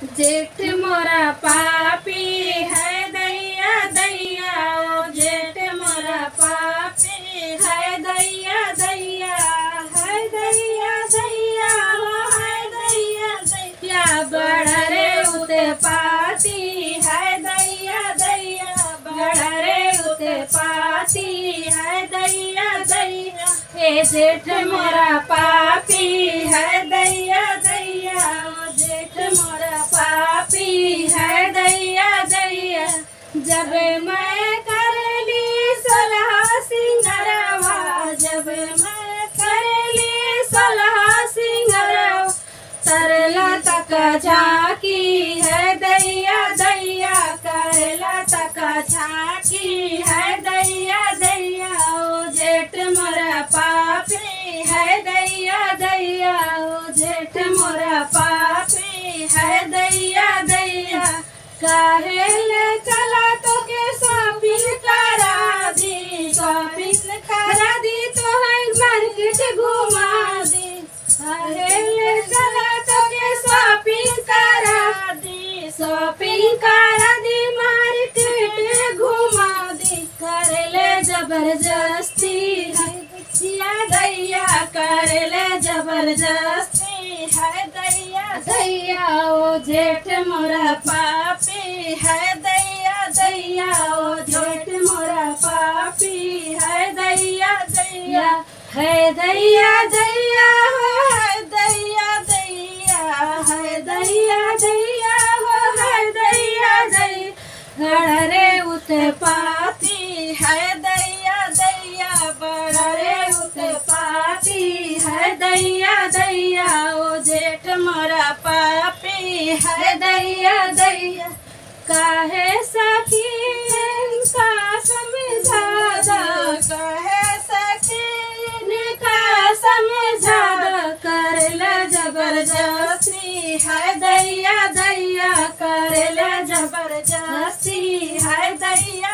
जेठ मोरा पापी है दैया दैया, ओ जेठ मोरा पापी है दैया दैया, है दैया दैया, ओ है दैया दैया, बड़ा रे उते पाती है दैया दैया, बड़ा रे उते पाती है दैया दैया, ए जेठ मोरा पापी है दैया दैया, ओ जेठ मोरा पापी है दैया दैया। जब मैं कर ली सोलह सिंगरवा, जब मैं कर ली सोलह सिंगरवा, तरला तक झांकी है दैया दैया, करला तक झांकी है दैया दैया, ओ जेठ मोरा पापी है दैया दैया, ओ जेठ मोरा पापी है दैया दैया। काहे ले चला तो के शॉपिंग करा दी, शॉपिंग करा दी तो है मार्केट घुमा दी, काहे ले चला तो के शॉपिंग करा दी, शॉपिंग करा दी मार्केट घुमा दी, करे ले जबरदस्ती है दैया, करे ले जबरदस्ती है दैया दैया, ओ जेठ मोरा पापी है दैया दैया, ओ जेठ मोरा पापी है दैया दैया, है दैया दैया, हो है दैया दैया, है दैया दैया, हो है दैया दैया, बड़ा रे उते पाती है दैया दैया, बड़ा रे उते पाती है दैया दैया, ओ जेठ मोरा पापी है दैया दैया। काहे सखी का समझा दो, काहे सखी का समझा दो, करला जबरदस्ती है दैया दैया, करला जबरदस्ती है दैया